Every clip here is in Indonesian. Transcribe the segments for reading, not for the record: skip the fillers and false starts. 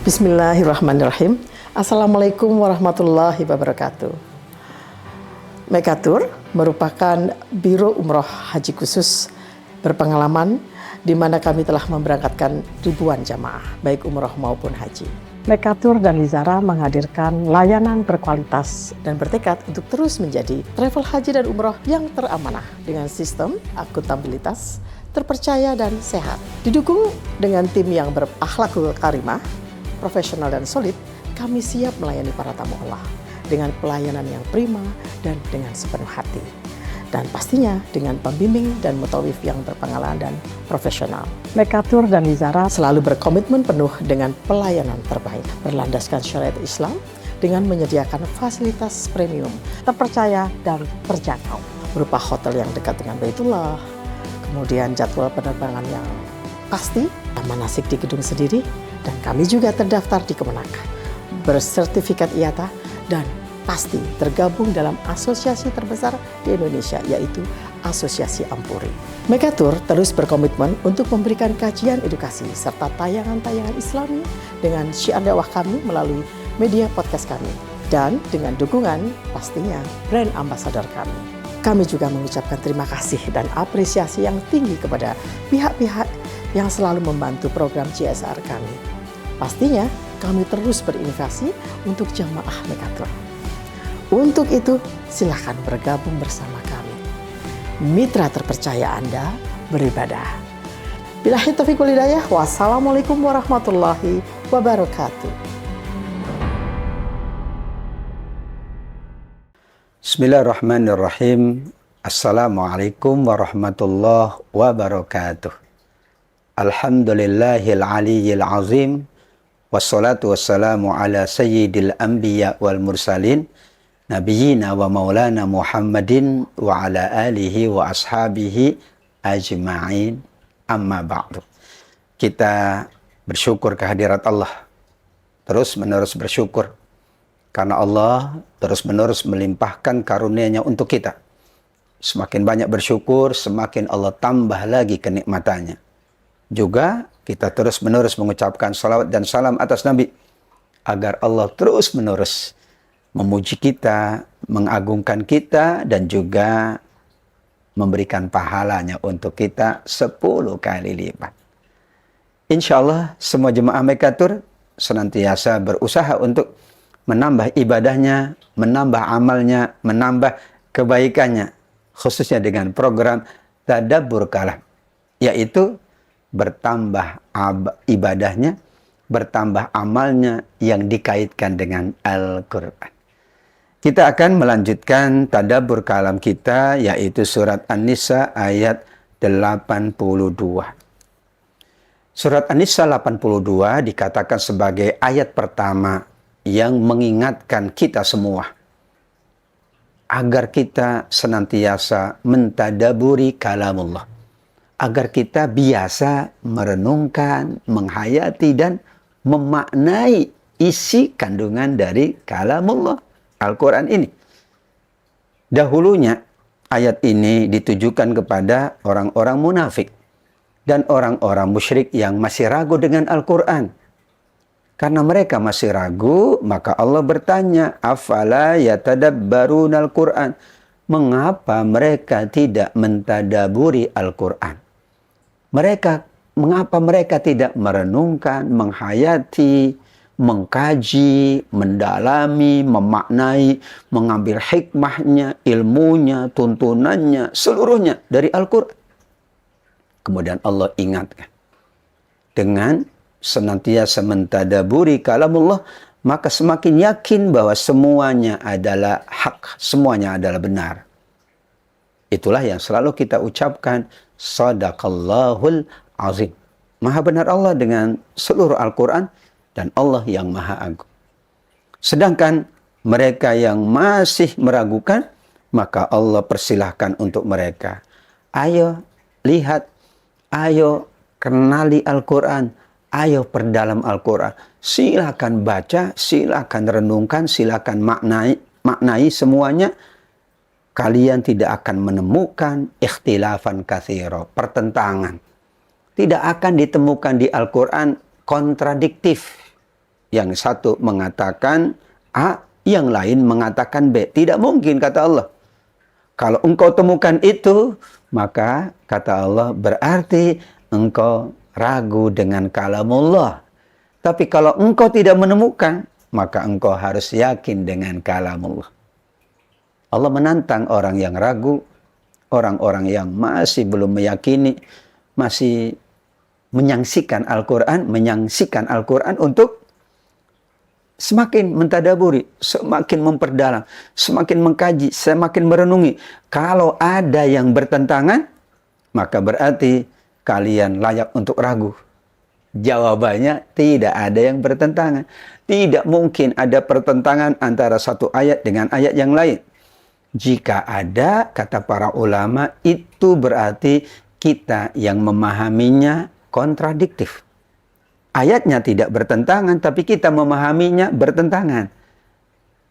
Bismillahirrahmanirrahim. Assalamualaikum warahmatullahi wabarakatuh. Mekatur merupakan Biro Umroh Haji Khusus berpengalaman di mana kami telah memberangkatkan ribuan jamaah, baik umroh maupun haji. Mekatur dan Lizara menghadirkan layanan berkualitas dan bertekad untuk terus menjadi travel haji dan umroh yang teramanah dengan sistem akuntabilitas, terpercaya dan sehat. Didukung dengan tim yang berakhlakul karimah, profesional dan solid, kami siap melayani para tamu Allah dengan pelayanan yang prima dan dengan sepenuh hati. Dan pastinya dengan pembimbing dan mutawif yang berpengalaman dan profesional. Mekatur dan Lizara selalu berkomitmen penuh dengan pelayanan terbaik, berlandaskan syariat Islam dengan menyediakan fasilitas premium, terpercaya dan terjangkau, berupa hotel yang dekat dengan Baitullah, kemudian jadwal penerbangan yang pasti, manasik di gedung sendiri, dan kami juga terdaftar di Kemenak, bersertifikat IATA, dan pasti tergabung dalam asosiasi terbesar di Indonesia, yaitu Asosiasi Ampuri. Mekatur terus berkomitmen untuk memberikan kajian edukasi serta tayangan-tayangan Islami dengan syiar dakwah kami melalui media podcast kami, dan dengan dukungan pastinya brand ambassador kami. Kami juga mengucapkan terima kasih dan apresiasi yang tinggi kepada pihak-pihak yang selalu membantu program CSR kami. Pastinya kami terus berinovasi untuk jamaah Mekatur. Untuk itu, silakan bergabung bersama kami. Mitra terpercaya Anda beribadah. Billahi taufiq wal hidayah. Wassalamualaikum warahmatullahi wabarakatuh. Bismillahirrahmanirrahim. Assalamualaikum warahmatullahi wabarakatuh. Alhamdulillahil aliyyil azim. Wassalatu wassalamu ala sayyidil anbiya wal mursalin. Nabiyina wa maulana Muhammadin wa ala alihi wa ashabihi ajma'in. Amma ba'du. Kita bersyukur kehadirat Allah. Terus menerus bersyukur. Karena Allah terus menerus melimpahkan karunia-Nya untuk kita. Semakin banyak bersyukur, semakin Allah tambah lagi kenikmatannya. Juga kita terus menerus mengucapkan salawat dan salam atas Nabi. Agar Allah terus menerus memuji kita, mengagungkan kita, dan juga memberikan pahalanya untuk kita 10 kali lipat. Insya Allah semua jemaah Mekatur senantiasa berusaha untuk menambah ibadahnya, menambah amalnya, menambah kebaikannya. Khususnya dengan program Tadabbur Kalam. Yaitu bertambah ibadahnya, bertambah amalnya yang dikaitkan dengan Al-Quran. Kita akan melanjutkan tadabbur kalam kita, yaitu surat An-Nisa ayat 82. Surat An-Nisa 82 dikatakan sebagai ayat pertama yang mengingatkan kita semua agar kita senantiasa mentadaburi kalamullah. Agar kita biasa merenungkan, menghayati, dan memaknai isi kandungan dari kalamullah, Al-Quran ini. Dahulunya, ayat ini ditujukan kepada orang-orang munafik dan orang-orang musyrik yang masih ragu dengan Al-Quran. Karena mereka masih ragu, maka Allah bertanya, afala yatadabbaruna Al-Quran? Mengapa mereka tidak mentadaburi Al-Quran? Mengapa mereka tidak merenungkan, menghayati, mengkaji, mendalami, memaknai, mengambil hikmahnya, ilmunya, tuntunannya, seluruhnya dari Al-Quran? Kemudian Allah ingatkan, dengan senantiasa mentadaburi kalamullah, maka semakin yakin bahwa semuanya adalah hak, semuanya adalah benar. Itulah yang selalu kita ucapkan, Sadaqallahul azim. Maha benar Allah dengan seluruh Al-Quran, dan Allah yang maha agung. Sedangkan mereka yang masih meragukan, maka Allah persilahkan untuk mereka. Ayo lihat, ayo kenali Al-Quran, ayo perdalam Al-Quran. Silakan baca, silakan renungkan, silakan maknai semuanya. Kalian tidak akan menemukan ikhtilafan katsira, pertentangan. Tidak akan ditemukan di Al-Quran kontradiktif. Yang satu mengatakan A, yang lain mengatakan B. Tidak mungkin, kata Allah. Kalau engkau temukan itu, maka kata Allah berarti engkau ragu dengan kalamullah. Tapi kalau engkau tidak menemukan, maka engkau harus yakin dengan kalamullah. Allah menantang orang yang ragu, orang-orang yang masih belum meyakini, masih menyaksikan Al-Quran untuk semakin mentadaburi, semakin memperdalam, semakin mengkaji, semakin merenungi. Kalau ada yang bertentangan, maka berarti kalian layak untuk ragu. Jawabannya tidak ada yang bertentangan. Tidak mungkin ada pertentangan antara satu ayat dengan ayat yang lain. Jika ada, kata para ulama, itu berarti kita yang memahaminya kontradiktif. Ayatnya tidak bertentangan, tapi kita memahaminya bertentangan.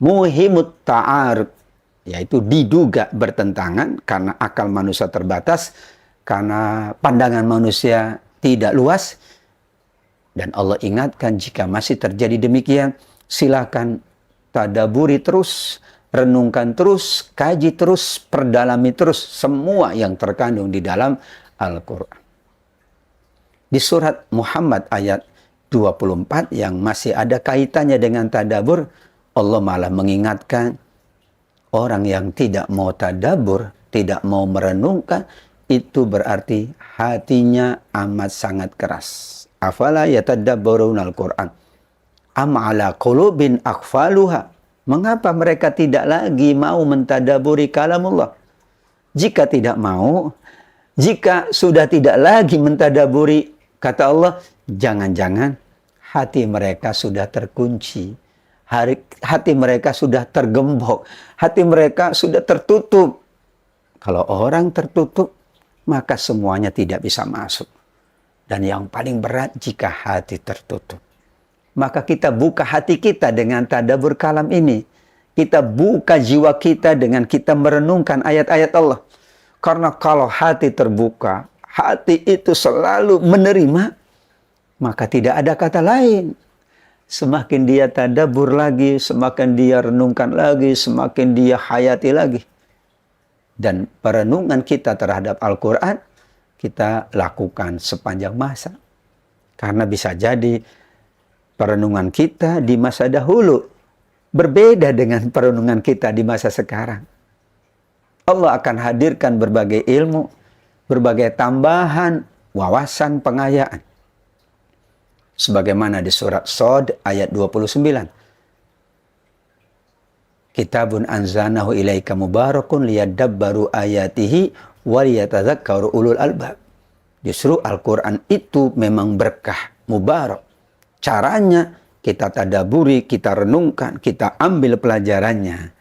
Muhimut ta'arud, yaitu diduga bertentangan karena akal manusia terbatas, karena pandangan manusia tidak luas. Dan Allah ingatkan, jika masih terjadi demikian, silakan tadaburi terus, renungkan terus, kaji terus, perdalami terus semua yang terkandung di dalam Al-Quran. Di surat Muhammad ayat 24 yang masih ada kaitannya dengan tadabur, Allah malah mengingatkan orang yang tidak mau tadabur, tidak mau merenungkan, itu berarti hatinya amat sangat keras. Afala yatadabbaruna al-Quran am ala qulubin aqfaluha. Mengapa mereka tidak lagi mau mentadaburi kalamullah? Jika tidak mau, jika sudah tidak lagi mentadaburi, kata Allah, jangan-jangan hati mereka sudah terkunci. Hati mereka sudah tergembok. Hati mereka sudah tertutup. Kalau orang tertutup, maka semuanya tidak bisa masuk. Dan yang paling berat jika hati tertutup. Maka kita buka hati kita dengan tadabbur kalam ini. Kita buka jiwa kita dengan kita merenungkan ayat-ayat Allah. Karena kalau hati terbuka, hati itu selalu menerima, maka tidak ada kata lain. Semakin dia tadabbur lagi, semakin dia renungkan lagi, semakin dia hayati lagi. Dan perenungan kita terhadap Al-Quran, kita lakukan sepanjang masa. Karena bisa jadi perenungan kita di masa dahulu berbeda dengan perenungan kita di masa sekarang. Allah akan hadirkan berbagai ilmu, berbagai tambahan, wawasan, pengayaan. Sebagaimana di surat Shad ayat 29. Kitabun anzalnahu ilaika mubarakun liyadabbaru ayatihi wa liyatadzakkaru ulul albab. Justru Al-Quran itu memang berkah, mubarak. Caranya kita tadaburi, kita renungkan, kita ambil pelajarannya.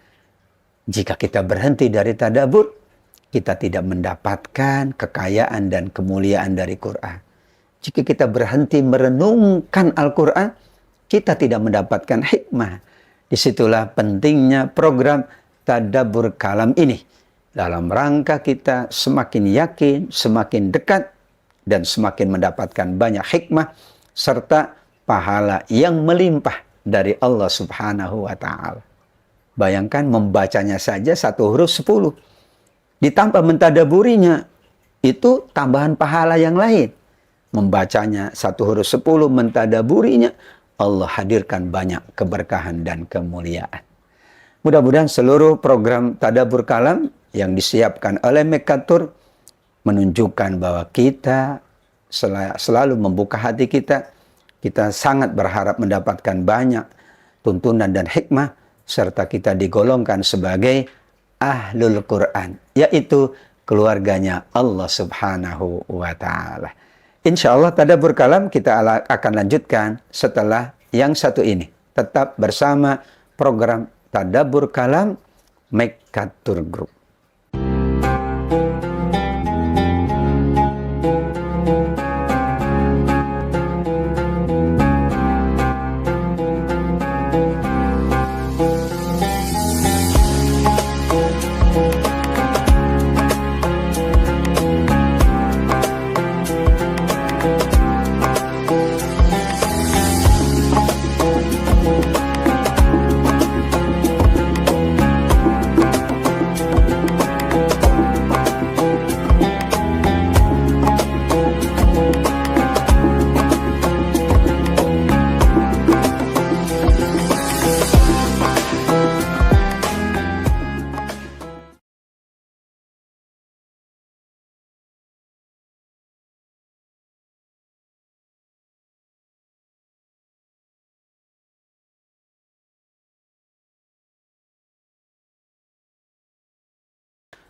Jika kita berhenti dari tadabur, kita tidak mendapatkan kekayaan dan kemuliaan dari Quran. Jika kita berhenti merenungkan Al-Quran, kita tidak mendapatkan hikmah. Disitulah pentingnya program tadabbur kalam ini. Dalam rangka kita semakin yakin, semakin dekat, dan semakin mendapatkan banyak hikmah, serta pahala yang melimpah dari Allah Subhanahu wa Ta'ala. Bayangkan membacanya saja 1 huruf 10. Ditambah mentadaburinya, itu tambahan pahala yang lain. Membacanya 1 huruf 10, mentadaburinya, Allah hadirkan banyak keberkahan dan kemuliaan. Mudah-mudahan seluruh program tadabbur kalam yang disiapkan oleh Mekatur menunjukkan bahwa kita selalu membuka hati kita. Kita sangat berharap mendapatkan banyak tuntunan dan hikmah, serta kita digolongkan sebagai Ahlul Quran, yaitu keluarganya Allah Subhanahu wa Ta'ala. Insya Allah tadabbur kalam kita akan lanjutkan setelah yang satu ini. Tetap bersama program tadabbur kalam Mekatur Group.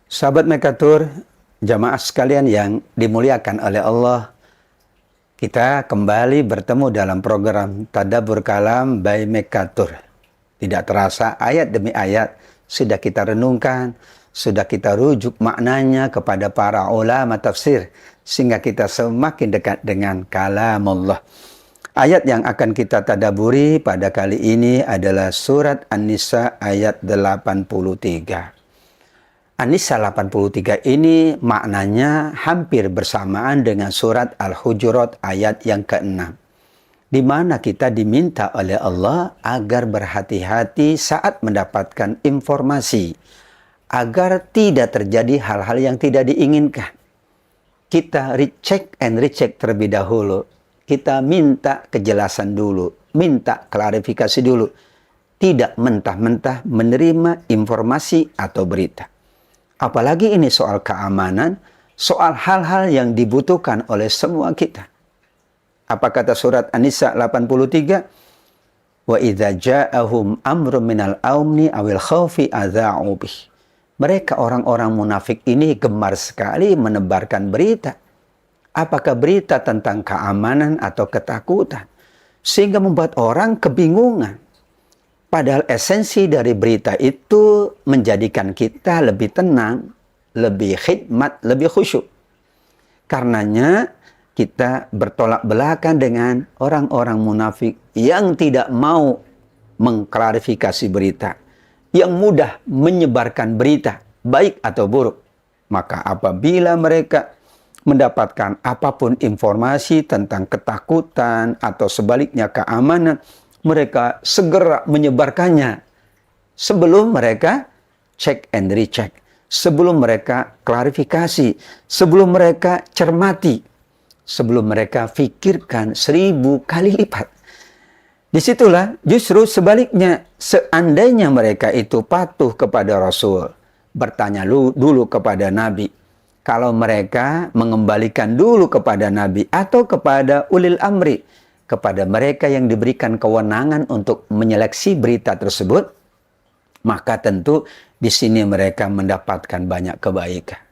Sahabat Mekatur, jamaah sekalian yang dimuliakan oleh Allah, kita kembali bertemu dalam program Tadabbur Kalam by Mekatur. Tidak terasa ayat demi ayat sudah kita renungkan, sudah kita rujuk maknanya kepada para ulama tafsir, sehingga kita semakin dekat dengan kalam Allah. Ayat yang akan kita tadaburi pada kali ini adalah surat An-Nisa ayat 83. An-Nisa 83 ini maknanya hampir bersamaan dengan surat Al-Hujurat ayat yang ke-6. Di mana kita diminta oleh Allah agar berhati-hati saat mendapatkan informasi, agar tidak terjadi hal-hal yang tidak diinginkan. Kita recheck and recheck terlebih dahulu. Kita minta kejelasan dulu, minta klarifikasi dulu. Tidak mentah-mentah menerima informasi atau berita. Apalagi ini soal keamanan, soal hal-hal yang dibutuhkan oleh semua kita. Apa kata surat An-Nisa 83? Wa idza ja'ahum amrun minal amni awil khaufi adza'u bih. Mereka orang-orang munafik ini gemar sekali menebarkan berita. Apakah berita tentang keamanan atau ketakutan? Sehingga membuat orang kebingungan. Padahal esensi dari berita itu menjadikan kita lebih tenang, lebih khidmat, lebih khusyuk. Karenanya kita bertolak belakang dengan orang-orang munafik yang tidak mau mengklarifikasi berita, yang mudah menyebarkan berita, baik atau buruk. Maka apabila mereka mendapatkan apapun informasi tentang ketakutan atau sebaliknya keamanan, mereka segera menyebarkannya sebelum mereka check and recheck, sebelum mereka klarifikasi, sebelum mereka cermati, sebelum mereka fikirkan 1000 kali lipat. Disitulah justru sebaliknya, seandainya mereka itu patuh kepada Rasul, bertanya dulu kepada Nabi, kalau mereka mengembalikan dulu kepada Nabi atau kepada ulil amri, kepada mereka yang diberikan kewenangan untuk menyeleksi berita tersebut, maka tentu di sini mereka mendapatkan banyak kebaikan.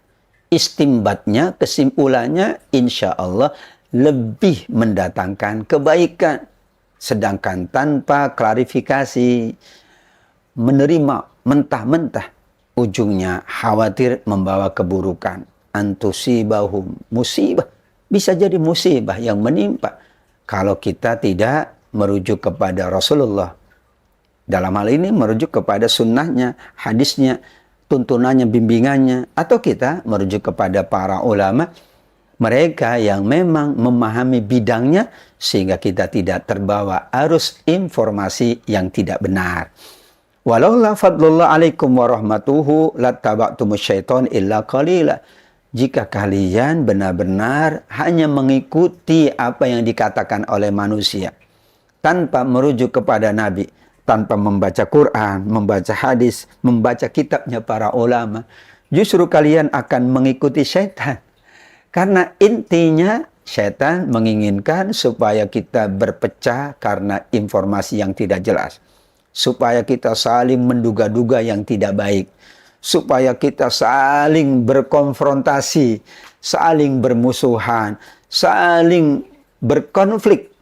Istimbatnya, kesimpulannya, insya Allah lebih mendatangkan kebaikan. Sedangkan tanpa klarifikasi, menerima mentah-mentah, ujungnya khawatir membawa keburukan. Antusibahum musibah. Bisa jadi musibah yang menimpa kalau kita tidak merujuk kepada Rasulullah. Dalam hal ini merujuk kepada sunnahnya, hadisnya, tuntunannya, bimbingannya. Atau kita merujuk kepada para ulama, mereka yang memang memahami bidangnya, sehingga kita tidak terbawa arus informasi yang tidak benar. Walaula fadlullah alaikum warahmatuhu lattaba'tumus syaitan illa qalila. Jika kalian benar-benar hanya mengikuti apa yang dikatakan oleh manusia, tanpa merujuk kepada Nabi, tanpa membaca Quran, membaca hadis, membaca kitabnya para ulama, justru kalian akan mengikuti syaitan. Karena intinya syaitan menginginkan supaya kita berpecah karena informasi yang tidak jelas. Supaya kita saling menduga-duga yang tidak baik. Supaya kita saling berkonfrontasi, saling bermusuhan, saling berkonflik.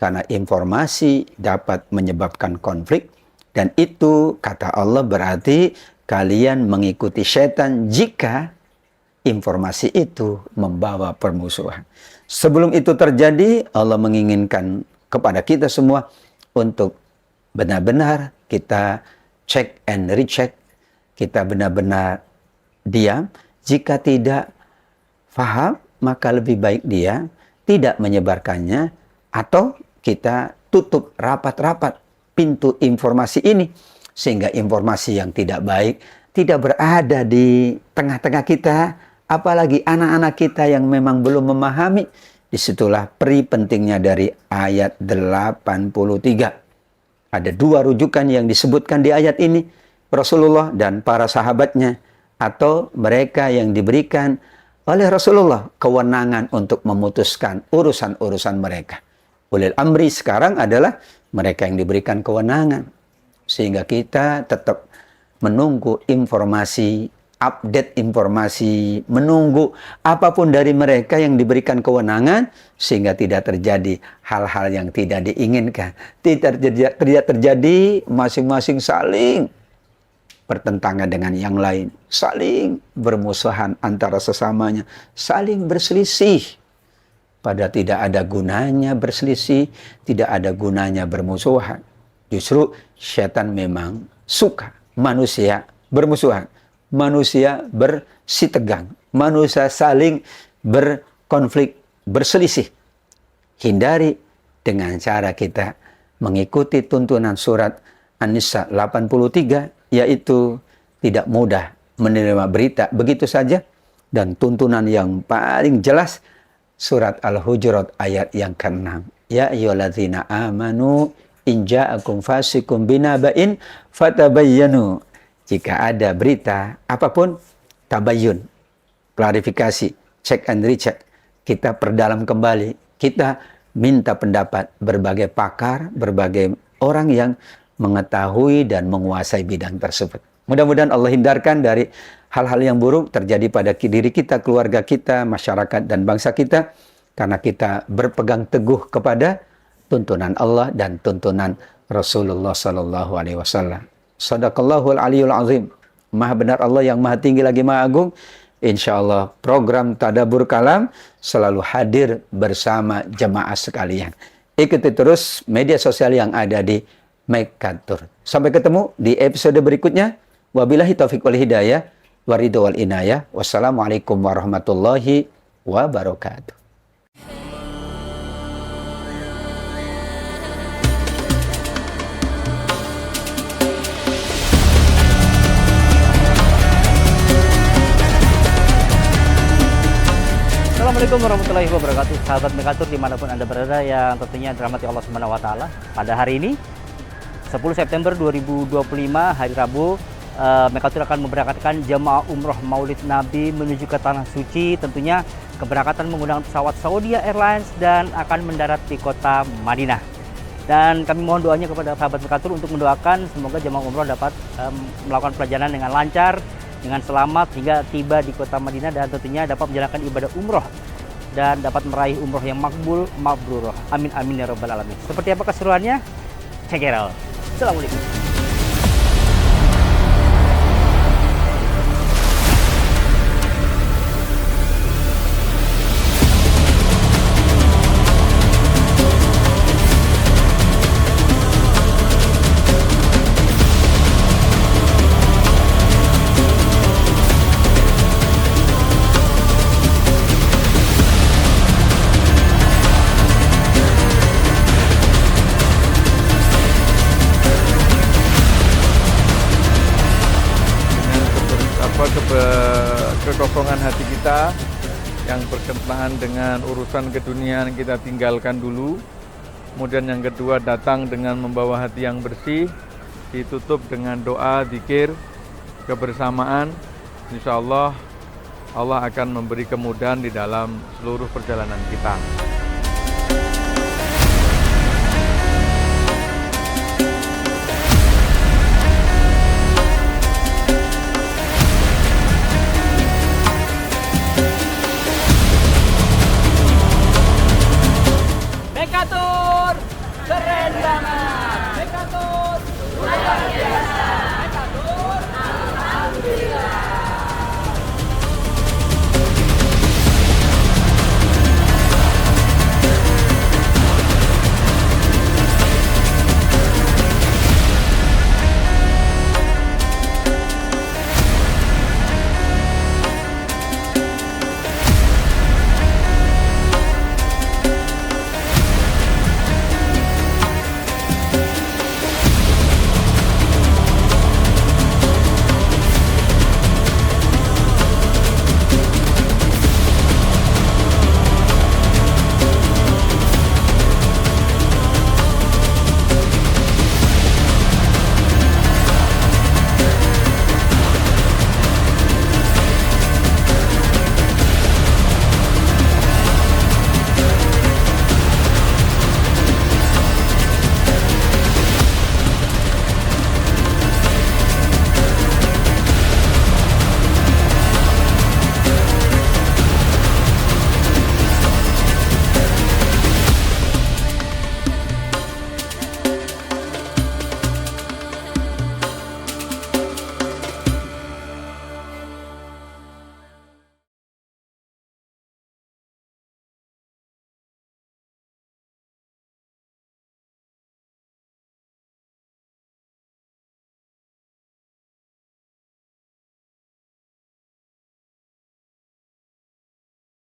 Karena informasi dapat menyebabkan konflik. Dan itu, kata Allah, berarti kalian mengikuti syaitan jika informasi itu membawa permusuhan. Sebelum itu terjadi, Allah menginginkan kepada kita semua untuk benar-benar kita check and recheck. Kita benar-benar diam. Jika tidak faham, maka lebih baik dia tidak menyebarkannya, atau kita tutup rapat-rapat pintu informasi ini, sehingga informasi yang tidak baik tidak berada di tengah-tengah kita, apalagi anak-anak kita yang memang belum memahami. Disitulah peri pentingnya dari ayat 83. Ada dua rujukan yang disebutkan di ayat ini, Rasulullah dan para sahabatnya, atau mereka yang diberikan oleh Rasulullah kewenangan untuk memutuskan urusan-urusan mereka. Ulil amri sekarang adalah mereka yang diberikan kewenangan. Sehingga kita tetap menunggu informasi update informasi, menunggu apapun dari mereka yang diberikan kewenangan, sehingga tidak terjadi hal-hal yang tidak diinginkan. Tidak terjadi masing-masing saling bertentangan dengan yang lain, saling bermusuhan antara sesamanya, saling berselisih. Padahal tidak ada gunanya berselisih, tidak ada gunanya bermusuhan. Justru setan memang suka manusia bermusuhan, manusia bersitegang, manusia saling berkonflik, berselisih. Hindari dengan cara kita mengikuti tuntunan surat An-Nisa 83, yaitu tidak mudah menerima berita begitu saja, dan tuntunan yang paling jelas surat Al-Hujurat ayat yang ke-6. Ya ayyuhalladzina amanu in ja'akum fasikum binaba'in fatabayyanu. Jika ada berita apapun, tabayyun, klarifikasi, check and recheck. Kita perdalam kembali, kita minta pendapat berbagai pakar, berbagai orang yang mengetahui dan menguasai bidang tersebut. Mudah-mudahan Allah hindarkan dari hal-hal yang buruk terjadi pada diri kita, keluarga kita, masyarakat, dan bangsa kita, karena kita berpegang teguh kepada tuntunan Allah dan tuntunan Rasulullah Sallallahu Alaihi Wasallam. Sadaqallahul Aliyul Azim. Maha benar Allah yang maha tinggi lagi maha agung. Insya Allah program Tadabbur Kalam selalu hadir bersama jemaah sekalian. Ikuti terus media sosial yang ada di Mekatur. Sampai ketemu di episode berikutnya. Wabillahi taufiq wal hidayah, waridho wal inayah. Wassalamualaikum warahmatullahi wabarakatuh. Assalamualaikum warahmatullahi wabarakatuh, sahabat Mekatur dimanapun Anda berada yang tentunya dirahmati Allah Subhanahu wa Ta'ala. Pada hari ini 10 September 2025 hari Rabu, Mekatur akan memberangkatkan jemaah umroh Maulid Nabi menuju ke Tanah Suci. Tentunya keberangkatan menggunakan pesawat Saudi Airlines dan akan mendarat di kota Madinah. Dan kami mohon doanya kepada sahabat Mekatur untuk mendoakan semoga jemaah umroh dapat melakukan perjalanan dengan lancar, dengan selamat hingga tiba di kota Madinah, dan tentunya dapat menjalankan ibadah umroh dan dapat meraih umroh yang makbul mabrurah. Amin amin ya rabbal alamin. Seperti apa keseruannya? Check it out. Assalamualaikum. Kekosongan hati kita yang berkenaan dengan urusan keduniaan kita tinggalkan dulu. Kemudian yang kedua, datang dengan membawa hati yang bersih, ditutup dengan doa, zikir, kebersamaan. Insya Allah, Allah akan memberi kemudahan di dalam seluruh perjalanan kita. Mekatur, keren banget.